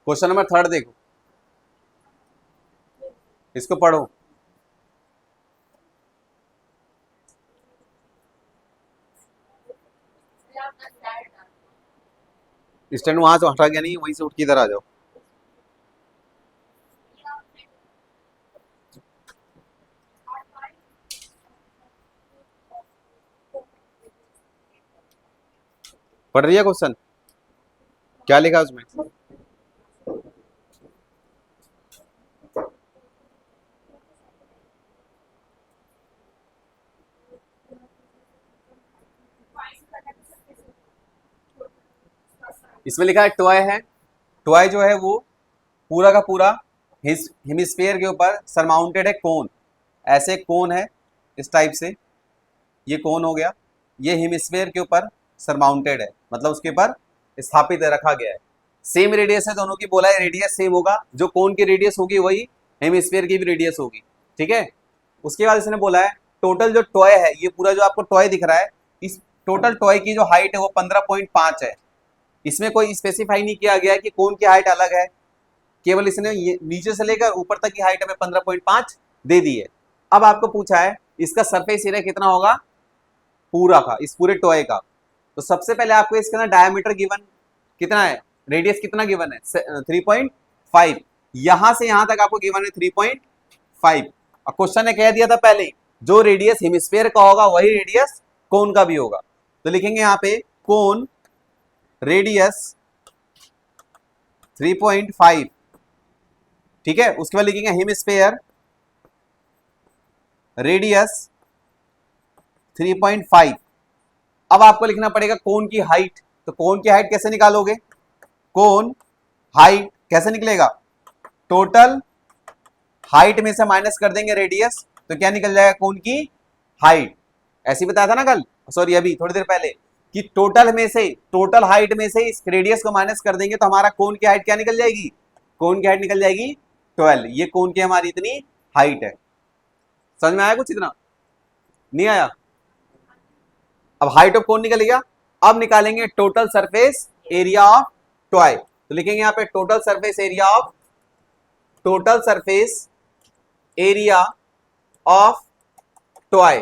Question number 3 देखो, इसको पढ़ो। स्टैंड वहां से हटा गया नहीं, वहीं से उठ के इधर आ जाओ। पढ़ रही है क्वेश्चन? क्या लिखा उसमें? इसमें लिखा है टॉय है। टॉय जो है वो पूरा का पूरा हेमिस्फीयर के ऊपर सरमाउंटेड है कोन। ऐसे कोन है इस टाइप से, ये कोन हो गया, ये हेमिस्फीयर के ऊपर सरमाउंटेड है, मतलब उसके ऊपर स्थापित है, रखा गया है। सेम रेडियस है दोनों की, बोला है रेडियस सेम होगा, जो कोन की रेडियस होगी वही हेमिस्फीयर की भी रेडियस होगी, ठीक है। उसके बाद इसने बोला है टोटल जो टॉय है, ये पूरा जो आपको टॉय दिख रहा है, इस टोटल टॉय की जो हाइट है वो 15.5 है। इसमें कोई स्पेसिफाई नहीं किया गया है कि कौन की हाइट अलग है, केवल इसने नीचे से लेकर ऊपर तक की हाइट हमें 15.5 दे दी है। अब आपको पूछा है इसका सरफेस एरिया कितना होगा पूरा का, इस पूरे टॉय का। तो सबसे पहले आपको इसके अंदर डायमीटर गिवन कितना है, रेडियस कितना गिवन है 3.5, यहां से यहां तक आपको गिवन है 3.5। और क्वेश्चन ने कह दिया था पहले जो रेडियस हेमिस्फीयर का होगा वही रेडियस कोन का भी होगा। तो लिखेंगे यहाँ पे कोन रेडियस 3.5, ठीक है। उसके बाद लिखेंगे हेमिस्फीयर रेडियस 3.5। अब आपको लिखना पड़ेगा कोन की हाइट। तो कोन की हाइट कैसे निकालोगे? कोन हाइट कैसे निकलेगा? टोटल हाइट में से माइनस कर देंगे रेडियस, तो क्या निकल जाएगा कोन की हाइट। ऐसे ही बताया था ना कल, सॉरी अभी थोड़ी देर पहले, कि टोटल में से, टोटल हाइट में से इस रेडियस को माइनस कर देंगे तो हमारा कोन की हाइट क्या निकल जाएगी? कोन की हाइट निकल जाएगी 12। ये कोन की हमारी इतनी हाइट है। समझ में आया कुछ इतना? नहीं आया? अब हाइट ऑफ कोन निकल गया। अब निकालेंगे total surface area of toy. तो लिखेंगे यहाँ पे total surface area of, total surface area of toy.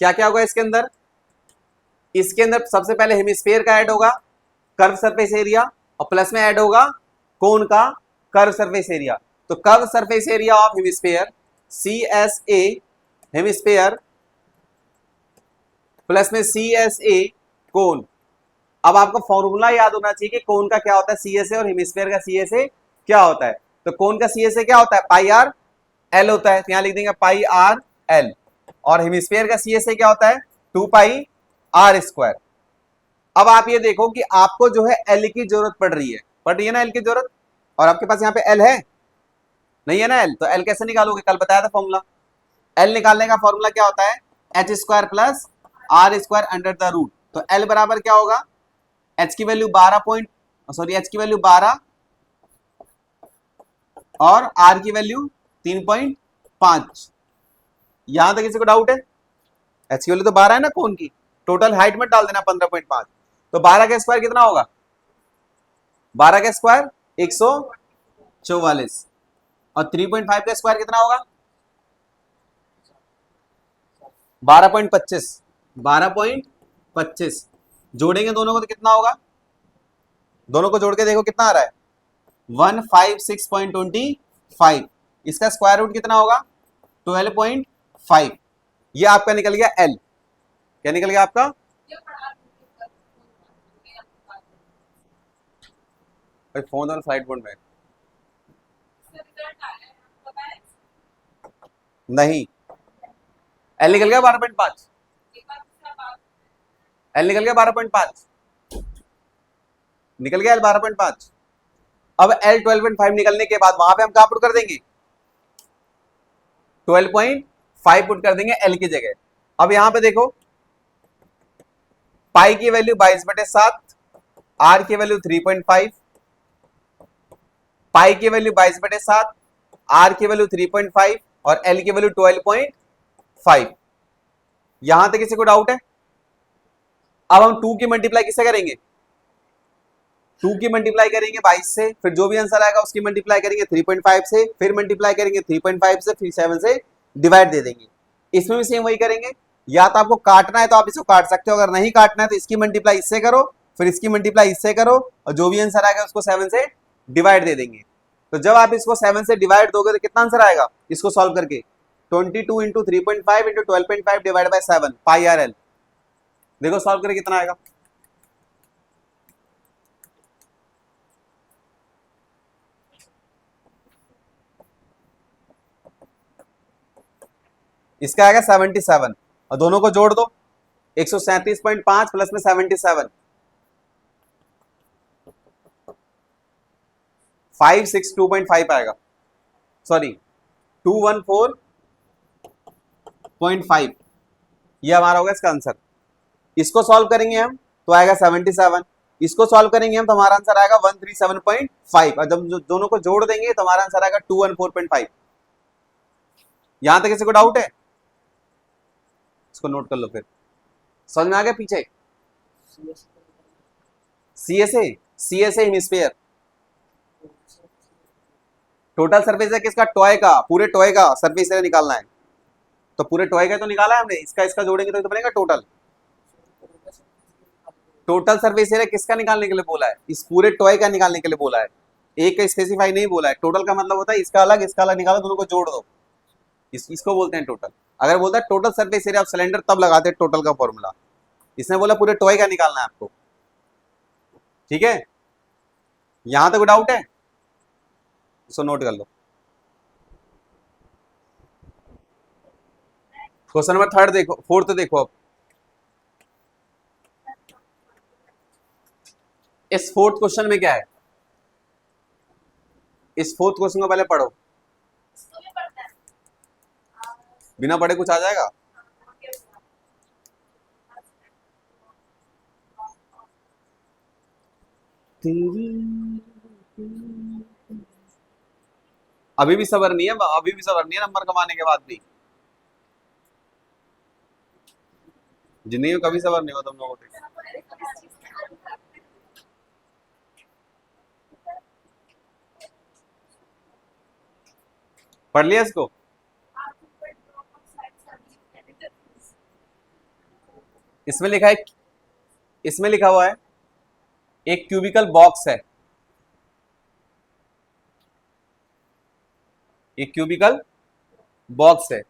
क्या क्या होगा इसके अंदर? इसके अंदर सबसे पहले हेमिस्फीयर का ऐड होगा कर्व सरफेस एरिया, और प्लस में ऐड होगा कोन का कर्व सरफेस एरिया। तो curve surface area of hemisphere CSA hemisphere plus में CSA कोन। अब आपको फॉर्मूला याद होना चाहिए कि कोन का क्या होता है CSA और हेमिस्फीयर का CSA क्या होता है। तो कोन का CSA क्या होता है? पाई आर एल होता है, तो यहां लिख देंगे पाई आर एल। और हेमिस्फीयर का CSA क्या होता है? 2 पाई आर स्क्वायर। अब आप ये देखो कि आपको जो है एल की जरूरत पड़ रही है ना एल की जरूरत, और आपके पास यहाँ पे एल है नहीं है ना एल, तो एल कैसे निकालोगे? कल बताया था फॉर्मूला। एल निकालने का फॉर्मूला क्या होता है? H square plus R square under the root. तो एल बराबर क्या होगा? एच की वैल्यू 12 और आर की वैल्यू 3.5। यहां तक किसी को डाउट है? एच की वैल्यू तो 12 है ना कोन की, टोटल हाइट में डाल देना 15.5। तो 12 का स्क्वायर कितना होगा? 12 का स्क्वायर 144, और 3.5 का स्क्वायर कितना होगा? 12.25। 12.25 जोड़ेंगे दोनों को तो कितना होगा? दोनों को जोड़ के देखो कितना आ रहा है? 156.25। इसका स्क्वायर रूट कितना होगा? 12.5। ये आपका निकल गया एल। क्या निकल गया आपका? फोन और फ्लाइट मोड में नहीं, एल निकल गया 12.5। एल निकल गया 12.5, निकल गया एल 12.5। अब एल 12.5 निकलने के बाद वहां पे हम कहां पुट कर देंगे? 12.5 पुट कर देंगे एल की जगह। अब यहां पे देखो पाई की वैल्यू 22/7, आर की वैल्यू 3.5, पाई की वैल्यू 22/7, आर की वैल्यू 3.5 और एल की वैल्यू 12.5। यहां तक किसी को डाउट है? अब हम 2 की मल्टीप्लाई किससे करेंगे? 2 की मल्टीप्लाई करेंगे 22 से, फिर जो भी आंसर आएगा उसकी मल्टीप्लाई करेंगे 3.5 से, फिर मल्टीप्लाई करेंगे 3.5 से, फिर 7 से डिवाइड दे देंगे। इसमें भी सेम वही करेंगे। या तो आपको काटना है तो आप इसको काट सकते हो, अगर नहीं काटना है तो इसकी मल्टीप्लाई इससे करो, फिर इसकी मल्टीप्लाई इससे करो, और जो भी आंसर आएगा उसको 7 से डिवाइड दे देंगे। तो जब आप इसको 7 से डिवाइड दोगे तो कितना आंसर आएगा इसको सॉल्व करके? 22 into 3.5 into 12.5 divide by 7 pi R L. देखो सॉल्व करके कितना आएगा। इसका आएगा 77 और दोनों को जोड़ दो, 137.5 प्लस में 77, 562.5 आएगा, सॉरी 214.5। ये हमारा होगा इसका आंसर। इसको सॉल्व करेंगे हम तो आएगा 77, इसको सॉल्व करेंगे हम तो हमारा आंसर आएगा 137.5, और जब दोनों को जोड़ देंगे तो हमारा आंसर आएगा 214.5। यहां तक किसी को डाउट है? इसको नोट कर लो फिर। समझ में आ गया पीछे? CSA, CSA hemisphere. Total surface area किसका? टॉय का, पूरे टॉय का सरफेस एरिया निकालना है। तो पूरे टॉय का तो निकाला है हमने, इसका इसका जोड़ेंगे तो बनेगा टोटल। टोटल सरफेस एरिया किसका निकालने के लिए बोला है? इस पूरे टॉय का निकालने के लिए बोला है, एक का स्पेसिफाई नहीं बोला है। टोटल का मतलब होता है इसका अलग निकालो, दोनों को जोड़ दो, इसको बोलते हैं टोटल। अगर बोलता है total surface area of cylinder तब लगाते हैं टोटल का फॉर्मूला। इसने बोला पूरे टॉय का निकालना है आपको, ठीक है? यहां तक डाउट है? इसको नोट कर लो। क्वेश्चन नंबर थर्ड देखो, फोर्थ देखो। अब इस फोर्थ क्वेश्चन में क्या है? इस फोर्थ क्वेश्चन को पहले पढ़ो, बिना पढ़े कुछ आ जाएगा? अभी भी सबर नहीं है, अभी भी सबर नहीं है नंबर कमाने के बाद भी। जिंदगी में कभी सबर नहीं हो तुम लोगों को। पढ़ लिया इसको? इसमें लिखा है, इसमें लिखा हुआ है एक क्यूबिकल बॉक्स है, एक क्यूबिकल बॉक्स है।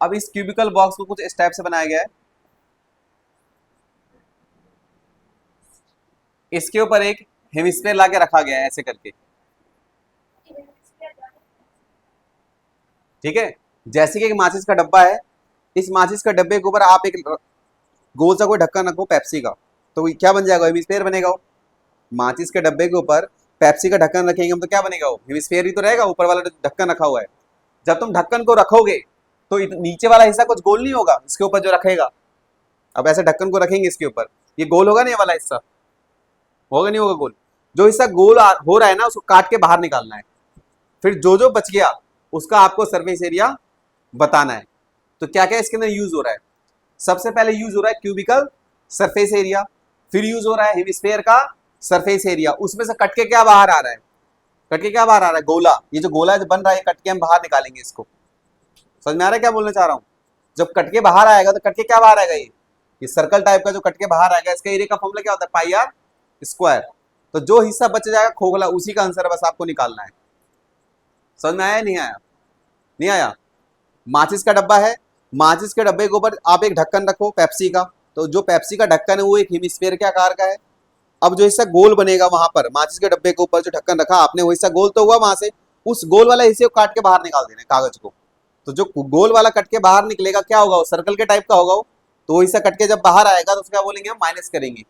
अब इस क्यूबिकल बॉक्स को कुछ स्टेप से बनाया गया है। इसके ऊपर एक हेमिस्फीयर लाके रखा गया है ऐसे करके, ठीक है? जैसे कि एक माचिस का डब्बा है, इस माचिस का डब्बे के ऊपर आप एक गोल सा कोई ढक्कन रखो पेप्सी का, तो क्या बन जाएगा? हेमिस्फीयर बनेगा। वो माचिस के डब्बे के ऊपर पेप्सी का ढक्कन रखेंगे हम तो क्या बनेगा? वो हेमिस्फीयर ही तो रहेगा, ऊपर वाला ढक्कन रखा हुआ है। जब तुम ढक्कन को रखोगे तो नीचे वाला हिस्सा कुछ गोल नहीं होगा इसके ऊपर जो रखेगा। अब ऐसे ढक्कन को रखेंगे इसके ऊपर, ये गोल होगा नहीं? ये वाला हिस्सा होगा नहीं होगा गोल? जो हिस्सा गोल हो रहा है ना उसको काट के बाहर निकालना है, फिर जो जो बच गया उसका आपको सरफेस एरिया बताना है। तो क्या क्या इसके अंदर यूज हो रहा है? सबसे पहले यूज हो रहा है क्यूबिकल सरफेस एरिया, फिर यूज हो रहा है हेमिस्फीयर का सरफेस एरिया। उसमें से कट के क्या बाहर आ रहा है? कट के क्या बाहर आ रहा है? गोला। ये जो गोला जो बन रहा है कट के हम बाहर निकालेंगे इसको। समझ में आ रहा है क्या बोलना चाह रहा हूं? जब कट के बाहर आएगा तो कट के क्या बाहर आएगा? ये सर्कल टाइप का जो कट के बाहर आएगा, इसका एरिया का फॉर्मूला क्या होता है? पाई आर स्क्वायर। तो जो हिस्सा बच जाएगा खोखला, उसी का आंसर बस आपको निकालना है। समझ में आया नहीं आया? नहीं आया? माचिस का डब्बा है, माचिस के डब्बे के ऊपर आप एक ढक्कन रखो पेप्सी का, तो जो पेप्सी का ढक्कन है वो एक हेमिस्फीयर के आकार का है। अब जो हिस्सा गोल बनेगा वहां पर माचिस के डब्बे के ऊपर जो ढक्कन रखा आपने, वो हिस्सा गोल तो हुआ, वहां से उस गोल वाला हिस्से को काट के बाहर निकाल देना है कागज को। तो जो गोल वाला कट के बाहर निकलेगा क्या होगा? वो सर्कल के टाइप का होगा वो। तो वो हिस्सा कट के जब बाहर आएगा तो उसका बोलेंगे हम माइनस करेंगे।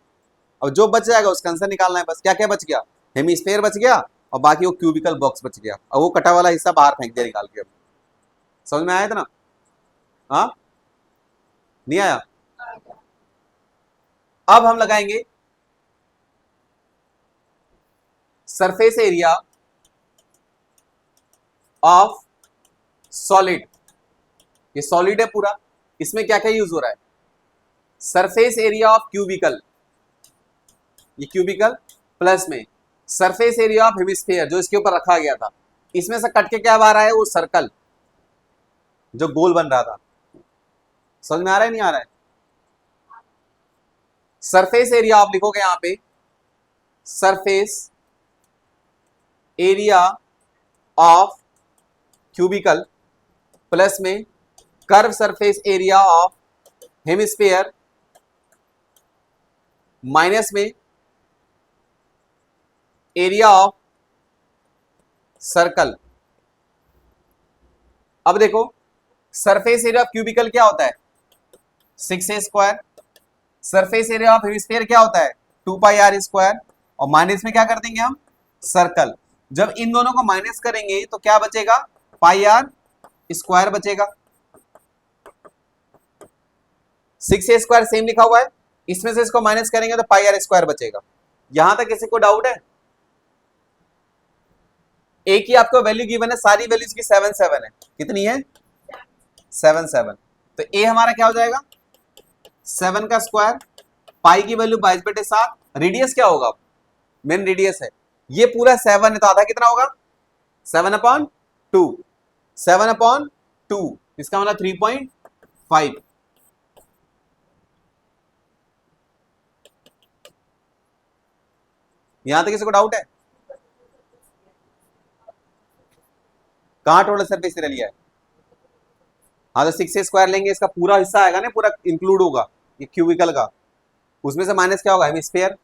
अब जो बच जाएगा उसका आंसर निकालना है बस। क्या क्या बच गया? हेमिस्फीयर बच गया और बाकी वो क्यूबिकल बॉक्स बच गया, और वो कटा वाला हिस्सा बाहर फेंक दिया निकाल के। अब समझ में आया था ना? हाँ, नहीं आया? अब हम लगाएंगे सरफेस एरिया ऑफ सॉलिड, ये सॉलिड है पूरा, इसमें क्या क्या यूज हो रहा है, सरफेस एरिया ऑफ क्यूबिकल, ये क्यूबिकल प्लस में सरफेस एरिया ऑफ हेमिस्फीयर जो इसके ऊपर रखा गया था, इसमें से कट के क्या आ रहा है, वो सर्कल जो गोल बन रहा था। समझ में आ रहा है नहीं आ रहा है? सरफेस एरिया आप लिखोगे यहां पे, surface area of cubical plus में curve surface area of hemisphere minus में एरिया ऑफ सर्कल। अब देखो सरफेस एरिया ऑफ क्यूबिकल क्या होता है, 6a², surface area of hemisphere क्या होता है, 2πr², और माइनस में क्या कर देंगे हम, सर्कल। जब इन दोनों को माइनस करेंगे तो क्या बचेगा, πr² बचेगा। 6a² सेम लिखा हुआ है, इसमें से इसको माइनस करेंगे तो πr² बचेगा। यहां तक किसी को डाउट है? एक ही आपको वैल्यू गिवन है, सारी वैल्यूज की 7 7 है, कितनी है, 7 7। तो ए हमारा क्या हो जाएगा, 7 का स्क्वायर, पाई की वैल्यू 22/7, रेडियस क्या होगा, मेन रेडियस है, ये पूरा 7 है तो आधा कितना होगा, 7/2, 7/2, इसका मतलब 3.5। यहां तक किसी को डाउट है? कहां टोटल सरफेस एरिया लिया है, हाँ तो 6a² लेंगे, इसका पूरा हिस्सा आएगा ना, पूरा इंक्लूड होगा ये क्यूबिकल का, उसमें से माइनस क्या होगा, हेमिस्फीयर,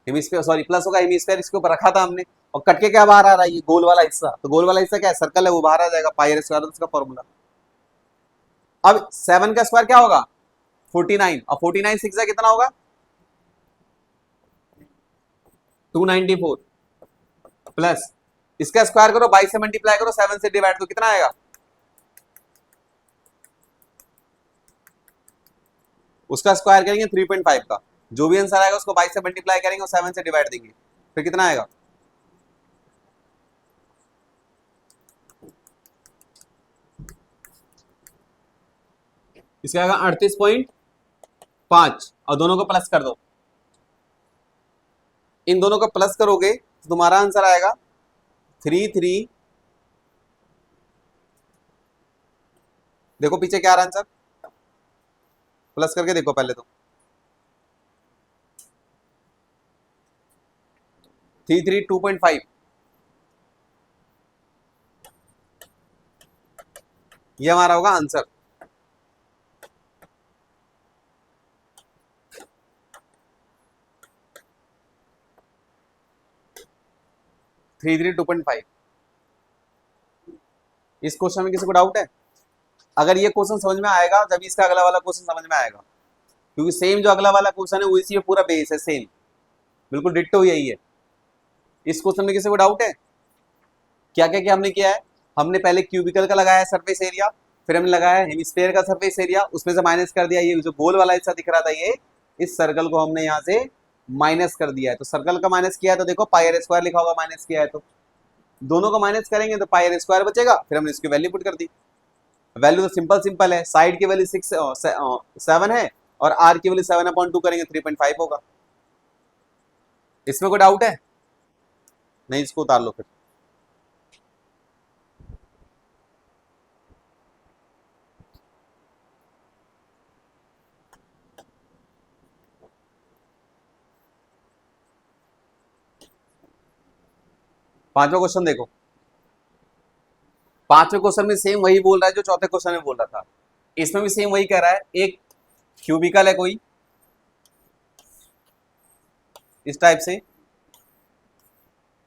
हेमिस्फीयर सॉरी प्लस होगा, हेमिस्फीयर इसके ऊपर रखा था हमने, और कट के क्या बाहर आ रहा है, ये गोल वाला हिस्सा, तो गोल वाला हिस्सा क्या है, सर्कल है, वो बाहर आ जाएगा, πr², उसका फॉर्मूला। अब 7 का स्क्वायर क्या होगा, 49, और 49 6 कितना होगा, 294, प्लस इसका स्क्वायर करो, 22 से मल्टीप्लाई करो, 7 से डिवाइड, तो कितना आएगा, उसका स्क्वायर करेंगे 3.5 का, जो भी आंसर आएगा उसको 22 से मल्टीप्लाई करेंगे और 7 से डिवाइड देंगे, फिर कितना आएगा, इसका आएगा 38.5, और दोनों को प्लस कर दो, इन दोनों को प्लस करोगे तो तुम्हारा आंसर आएगा 33, देखो पीछे क्या आ रहा आंसर, प्लस करके देखो पहले तो, 332.5, ये हमारा होगा आंसर। Three three 2.5। इस क्वेश्चन में किसी को डाउट है? अगर ये क्वेश्चन समझ में आएगा जब इसका अगला वाला क्वेश्चन समझ में आएगा, क्योंकि सेम जो अगला वाला क्वेश्चन है वो इसी में पूरा बेस है, सेम बिल्कुल डिट्टो यही है। इस क्वेश्चन में किसी को डाउट है? क्या क्या क्या हमने किया है, हमने पहले क्यूबिकल का लगाया सरफेस एरिया, फिर हमने लगाया हेमिस्फीयर का सरफेस एरिया, उसमें से माइनस कर दिया, ये जो गोल वाला हिस्सा दिख रहा था ये, इस सर्कल को हमने यहाँ से माइनस कर दिया है, तो सर्कल का माइनस किया है तो देखो πr² लिखा होगा, माइनस किया है तो दोनों को माइनस करेंगे तो πr² बचेगा, फिर हमने इसकी वैल्यू पुट कर दी। वैल्यू तो सिंपल सिंपल है, साइड की वैल्यू 7 है और आर की वैल्यू 7/2 करेंगे 3.5 होगा। इसमें कोई डाउट है? नहीं, इसको उतार लो फिर। पांचवा क्वेश्चन देखो, पांचवें क्वेश्चन में सेम वही बोल रहा है जो चौथे क्वेश्चन में बोल रहा था, इसमें भी सेम वही कह रहा है, एक क्यूबिकल है कोई इस टाइप से,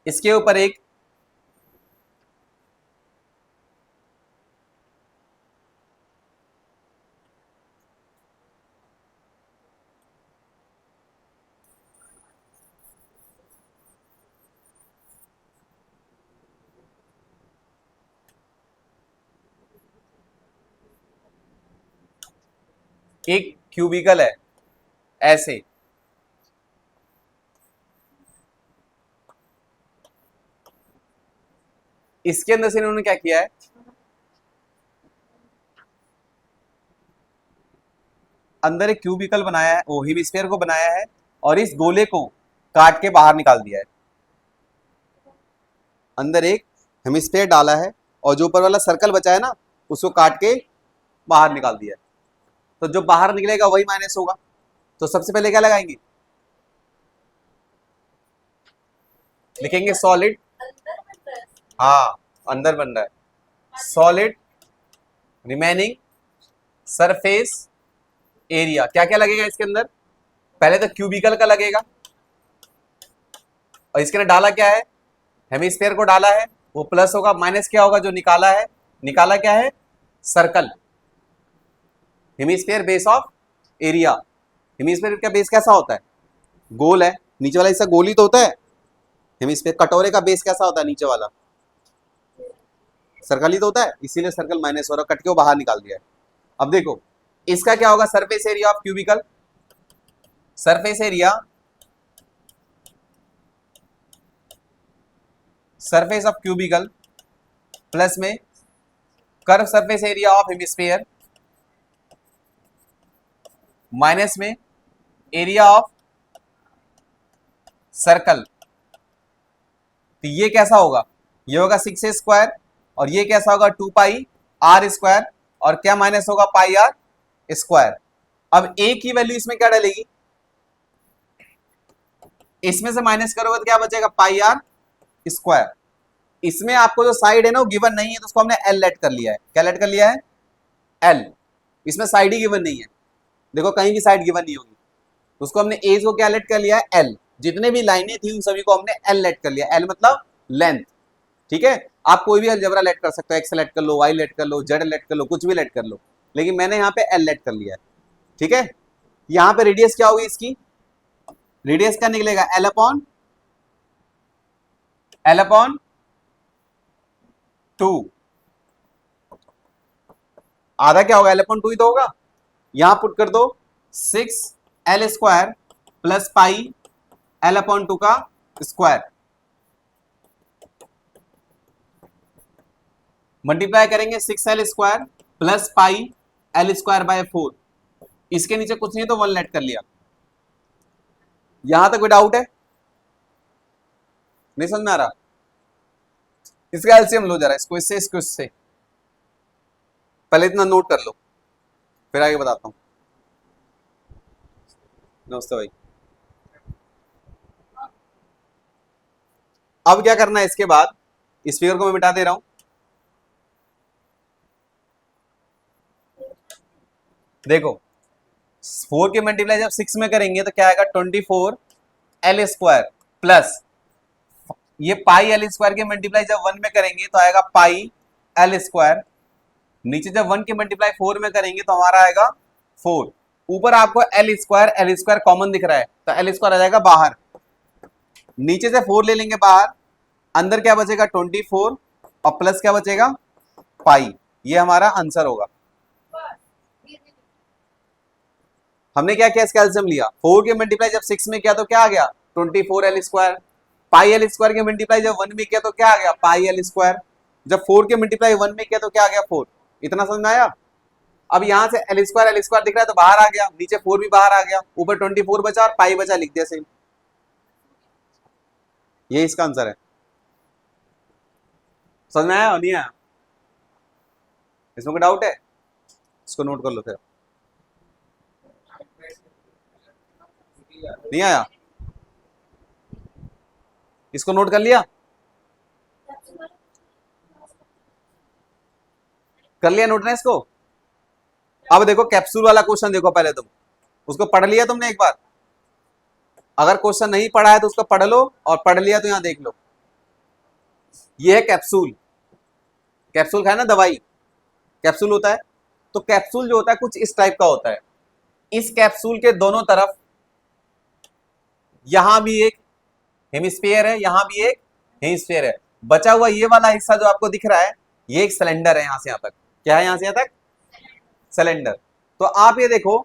इसके ऊपर एक क्यूबिकल है ऐसे, इसके अंदर से इन्होंने क्या किया है, अंदर एक क्यूबिकल बनाया है, वो हेमिस्फीयर को बनाया है, और इस गोले को काट के बाहर निकाल दिया है। अंदर एक हेमिस्फीयर डाला है और जो ऊपर वाला सर्कल बचा है ना, उसको काट के बाहर निकाल दिया है। तो जो बाहर निकलेगा वही माइनस होगा। तो सबसे पहले क्या लगाएंगे, लिखेंगे सॉलिड, हाँ अंदर बन रहा है, सॉलिड रिमेनिंग सरफेस एरिया। क्या क्या लगेगा इसके अंदर, पहले तो क्यूबिकल का लगेगा, और इसके अंदर डाला क्या है, हेमिस्फीयर को डाला है, वो प्लस होगा, माइनस क्या होगा, जो निकाला है, निकाला क्या है, circle, hemisphere base of area. Hemisphere का बेस कैसा होता है, गोल है, नीचे वाला हिस्सा गोल ही तो होता है। हेमिस्फीयर कटोरे का बेस कैसा होता है, नीचे वाला सर्कल ही तो होता है, इसीलिए सर्कल माइनस हो रहा, कट के वो बाहर निकाल दिया है। अब देखो इसका क्या होगा, surface area of cubical, surface area, surface of cubical plus में curve surface area of hemisphere minus में एरिया ऑफ सर्कल। तो ये कैसा होगा, ये होगा 6a² और ये कैसा होगा 2πr², और क्या माइनस होगा πr²। अब a की वैल्यू इसमें क्या डालेगी, इसमें से माइनस करोगे तो क्या बचेगा πr²। इसमें आपको जो साइड है ना वो गिवन नहीं है, तो उसको हमने l लेट कर लिया है। क्या लेट कर लिया है, l। इसमें साइड ही गिवन नहीं है, देखो कहीं भी साइड गिवन नहीं होगी, तो उसको हमने a को क्या लेट कर लिया है, l। जितने भी लाइनें थी उन सभी को हमने l लेट कर लिया, l मतलब लेंथ, ठीक है। आप कोई भी अलजेब्रा लेट कर सकते हो, x लेट कर लो, y लेट कर लो, z लेट कर लो, कुछ भी लेट कर लो, लेकिन मैंने यहाँ पे l लेट कर लिया है, ठीक है। यहाँ पे रेडियस क्या होगी इसकी, रेडियस क्या निकलेगा, l/2। आधा क्या होगा, l/2 ही तो होगा। यहां पुट कर दो 6l² प्लस पाई l/2 का स्क्वायर, मल्टीप्लाई करेंगे 6l² प्लस पाई l²/4। इसके नीचे कुछ नहीं तो 1 लेट कर लिया। यहां तक कोई डाउट है, नहीं समझ में आ रहा, इसका एलसीएम लो जरा, इसको इससे पहले इतना नोट कर लो, फिर आगे बताता हूं। नमस्ते भाई। अब क्या करना है, इसके बाद इस फिगर को मैं मिटा दे रहा हूं। देखो 4 के मल्टीप्लाई जब 6 में करेंगे तो क्या आएगा, 24l² प्लस ये πl² के मल्टीप्लाई जब 1 में करेंगे तो आएगा πl²। नीचे जब 1 के मल्टीप्लाई 4 में करेंगे तो हमारा आएगा 4। ऊपर आपको l² कॉमन दिख रहा है, तो l² आ जाएगा बाहर, नीचे से 4 ले लेंगे बाहर, अंदर क्या बचेगा 24 और प्लस क्या बचेगा पाई। ये हमारा आंसर होगा। हमने क्या किया, इसका एलसीएम लिया, 4 के मल्टीप्लाई जब 6 में किया तो क्या आ गया 24l², πl² के मल्टीप्लाई जब 1 में किया तो क्या आ गया πl², जब 4 के मल्टीप्लाई 1 में किया तो क्या आ गया 4। इतना समझ में आया। अब यहां से l² दिख रहा है तो बाहर आ गया, नीचे 4 भी बाहर आ गया, ऊपर 24 बचा और पाई बचा, लिख दिया सेम। ये इसका आंसर है। समझ में आया और नहीं आया, इसमें कोई डाउट है, इसको नोट कर लो फिर। नहीं आया, इसको नोट कर लिया, कर लिया नोट ना इसको। अब देखो कैप्सूल वाला क्वेश्चन देखो, पहले तुम उसको पढ़ लिया तुमने एक बार, अगर क्वेश्चन नहीं पढ़ा है तो उसको पढ़ लो, और पढ़ लिया तो यहां देख लो। ये है कैप्सूल, कैप्सूल खाए ना दवाई, कैप्सूल होता है, तो कैप्सूल जो होता है कुछ इस टाइप का होता है। इस कैप्सूल के दोनों तरफ यहां भी एक हेमिस्फीयर है, यहां भी एक हेमिस्फीयर है, बचा हुआ ये वाला हिस्सा जो आपको दिख रहा है ये एक सिलेंडर है, यहां से यहां तक क्या है, यहां से यहां तक सिलेंडर। तो आप ये देखो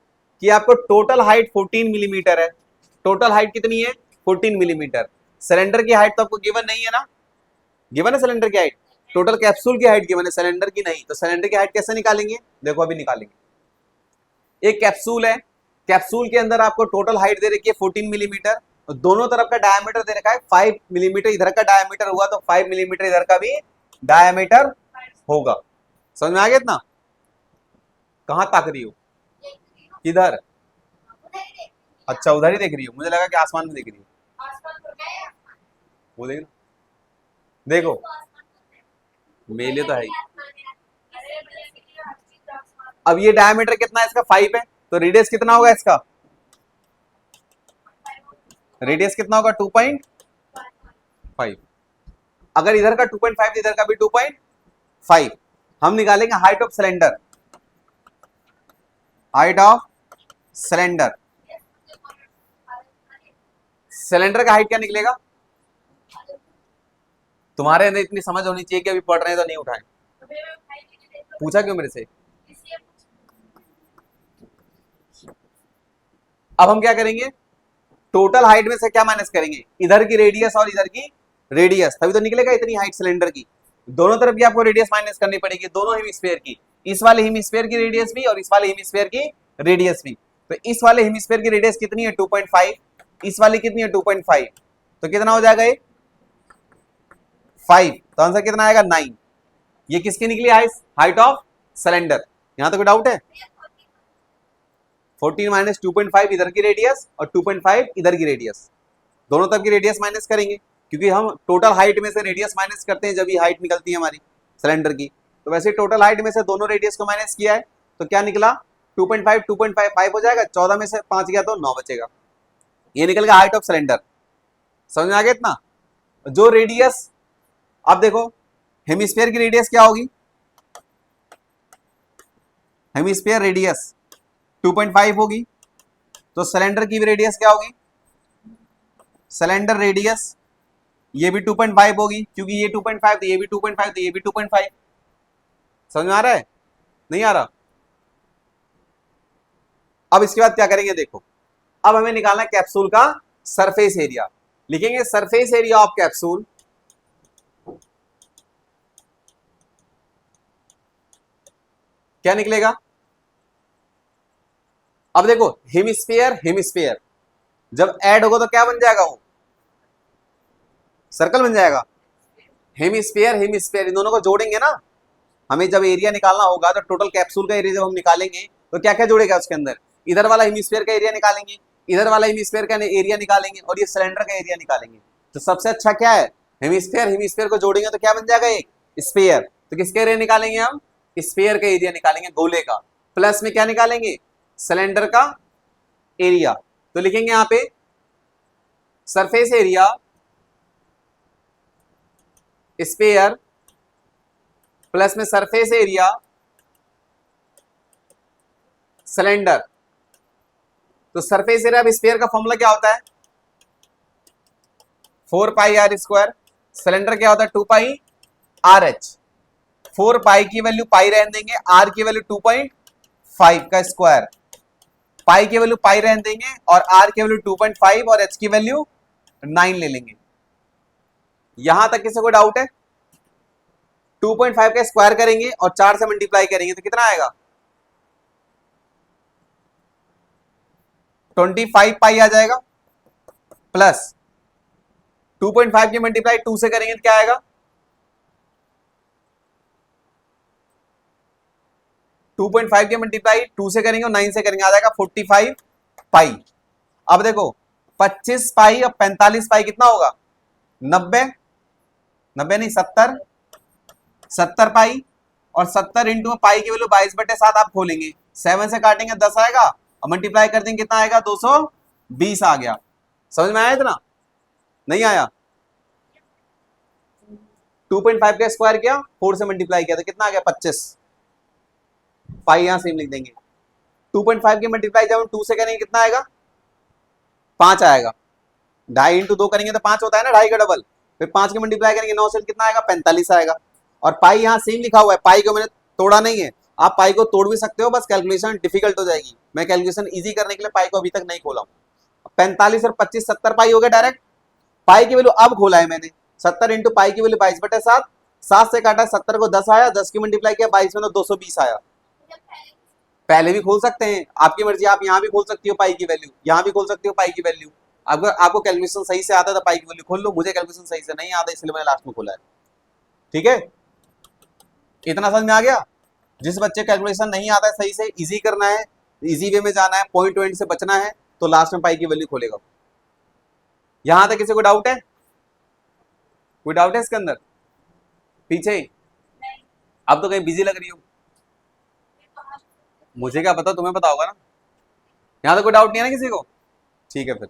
कि आपको टोटल हाइट 14 मिलीमीटर है, टोटल हाइट कितनी है 14 मिलीमीटर। सिलेंडर की हाइट तो आपको गिवन नहीं है ना, गिवन है सिलेंडर की हाइट, टोटल कैप्सूल की हाइट की, मैंने सिलेंडर की नहीं। तो सिलेंडर की हाइट कैसे निकालेंगे, देखो अभी निकालेंगे। एक कैप्सूल है, कैप्सूल के अंदर आपको टोटल हाइट दे रखी है 14 मिलीमीटर, और दोनों तरफ का डायमीटर दे रखा है 5 मिलीमीटर। इधर का डायमीटर हुआ तो 5 मिलीमीटर इधर का भी डायमीटर होगा। समझ में आ गया इतना? कहां ताक रही हो, किधर? अच्छा उधर ही देख रही हो, मुझे लगा कि आसमान में देख रही हो। वो देख, देखो मेले तो है ही। अब ये डायमीटर कितना है इसका, 5 है, तो रेडियस कितना होगा इसका, रेडियस कितना होगा 2.5। अगर इधर का 2.5 तो इधर का भी 2.5। हम निकालेंगे height of cylinder, height of cylinder. Cylinder का हाइट क्या निकलेगा? तुम्हारे अंदर इतनी समझ होनी चाहिए कि अभी पढ़ रहे हैं तो नहीं उठाए। पूछा क्यों मेरे से? अब हम क्या करेंगे, टोटल हाइट में से क्या माइनस करेंगे, इधर की रेडियस और इधर की रेडियस, तभी तो निकलेगा इतनी हाइट सिलेंडर की। दोनों तरफ की आपको रेडियस माइनस करनी पड़ेगी, दोनों हेमिस्फीयर की, इस वाले हेमिस्फीयर की रेडियस भी और इस वाले हेमिस्फीयर की रेडियस भी। तो इस वाले हेमिस्फीयर की रेडियस कितनी है 2.5, इस वाली कितनी है 2.5, तो कितना हो जाएगा ये 5, तो आंसर कितना आएगा 9। ये किसकी निकली हाइट ऑफ सिलेंडर? यहां तो कोई डाउट है? 14 माइनस 2.5 इधर की रेडियस और 2.5 इधर की रेडियस, दोनों तरफ की रेडियस माइनस करेंगे, क्योंकि हम टोटल हाइट में से रेडियस माइनस करते हैं जब ये हाइट निकलती है हमारी सिलेंडर की। तो वैसे टोटल हाइट में से दोनों रेडियस को माइनस किया है, तो क्या निकला 2.5 2.5 5 हो जाएगा, 14 में से 5 गया तो 9 बचेगा। ये निकल गया हाइट ऑफ सिलेंडर। समझ में आ गया इतना? जो रेडियस, अब देखो हेमिस्फीयर की रेडियस क्या होगी, हेमिस्फीयर रेडियस 2.5 होगी, तो सिलेंडर की भी रेडियस क्या होगी, सिलेंडर रेडियस ये भी 2.5 होगी, क्योंकि ये 2.5 तो ये भी 2.5 तो ये भी 2.5। समझ में आ रहा है, नहीं आ रहा? अब इसके बाद क्या करेंगे देखो, अब हमें निकालना है कैप्सूल का सरफेस एरिया। लिखेंगे सरफेस एरिया ऑफ कैप्सूल, क्या निकलेगा? अब देखो हेमिस्फीयर हेमिस्फीयर जब ऐड होगा तो क्या बन जाएगा, वो सर्कल बन जाएगा। हेमिस्फीयर हेमिस्फीयर इन दोनों को जोड़ेंगे ना, हमें जब एरिया निकालना होगा तो टोटल कैप्सूल का एरिया जब हम निकालेंगे तो क्या क्या जुड़ेगा उसके अंदर, इधर वाला हेमिस्फीयर का एरिया निकालेंगे, इधर वाला हेमिस्फीयर का एरिया निकालेंगे, और ये सिलेंडर का एरिया निकालेंगे। तो सबसे अच्छा क्या है, हेमिस्फीयर हेमिस्फीयर को जोड़ेंगे तो क्या बन जाएगा, एक स्फीयर। तो किसका एरिया निकालेंगे हम, स्फीयर का एरिया निकालेंगे, गोले का। प्लस में क्या निकालेंगे, सिलेंडर का एरिया। तो लिखेंगे यहां पे सरफेस एरिया स्फीयर प्लस में सरफेस एरिया सिलेंडर। तो सरफेस एरिया ऑफ स्फीयर का फॉर्मूला क्या होता है, 4 पाई आर स्क्वायर। सिलेंडर क्या होता है 2 पाई आर एच। 4 पाई की वैल्यू पाई रहने देंगे, आर की वैल्यू 2.5 का स्क्वायर, पाई की वैल्यू पाई रहने देंगे और आर की वैल्यू 2.5 और एच की वैल्यू 9 ले लेंगे। यहां तक किसी को डाउट है? 2.5 का स्क्वायर करेंगे और 4 से मल्टीप्लाई करेंगे तो कितना आएगा, 25 पाई आ जाएगा, प्लस 2.5 की मल्टीप्लाई 2 से करेंगे तो क्या आएगा, 2.5 की मल्टीप्लाई 2 से करेंगे और 9 से करेंगे, आ जाएगा 45 पाई। अब देखो 25 पाई और 45 पाई कितना होगा, 90, 90 नहीं 70, 70 पाई, और 70 इंटू पाई की वैल्यू 22/7 आप खोलेंगे, 7 से काटेंगे 10 आएगा, और मल्टीप्लाई कर देंगे कितना आएगा, 220 आ गया। समझ में आया इतना, नहीं आया? 2.5 का स्क्वायर किया, 4 से मल्टीप्लाई किया तो कितना आ गया 25, पाई यहां सेम लिख देंगे। 2.5 की मल्टीप्लाई जब हम 2 से करेंगे कितना आएगा, 5 आएगा। 2.5 इंटू 2 करेंगे तो 5 होता है ना, 2.5 का डबल। फिर 5 की मल्टीप्लाई करेंगे 9 से कितना आएगा, 45 आएगा। और पाई यहाँ सेम लिखा हुआ है, पाई को मैंने तोड़ा नहीं है, आप पाई को तोड़ भी सकते हो, बस कैलकुलेशन डिफिकल्ट हो जाएगी। मैं कैलकुलेशन इजी करने के लिए पाई को अभी तक नहीं खोला हूं। 45 और 25 70 पाई हो गया डायरेक्ट। पाई की वैल्यू अब खोला है मैंने, 70 इंटू पाई की वैल्यू 22/7, 7 से काटा 70 को 10 आया, 10 की मल्टीप्लाई किया 22 में तो 220 आया। पहले भी खोल सकते हैं, आपकी मर्जी, आप यहाँ भी खोल सकती हो पाई की वैल्यू, यहाँ भी खोल सकती हो पाई की वैल्यू। अगर आपको कैलकुलेशन सही से आता है तो पाई की वैल्यू खोल लो, मुझे कैलकुलेशन सही से नहीं आता इसलिए मैंने लास्ट में खोला है। ठीक है, इतना समझ में आ गया। जिस बच्चे कैलकुलेशन नहीं आता है सही से, इजी करना है, इजी वे में जाना है, पॉइंट पॉइंट से बचना है, तो लास्ट में पाई की वैल्यू खोलेगा। यहां तक किसी को डाउट है? कोई डाउट है इसके अंदर पीछे? अब तो कहीं बिजी लग रही हो। मुझे क्या पता, तुम्हें पता होगा ना। यहां तक कोई डाउट नहीं है ना किसी को? ठीक है फिर।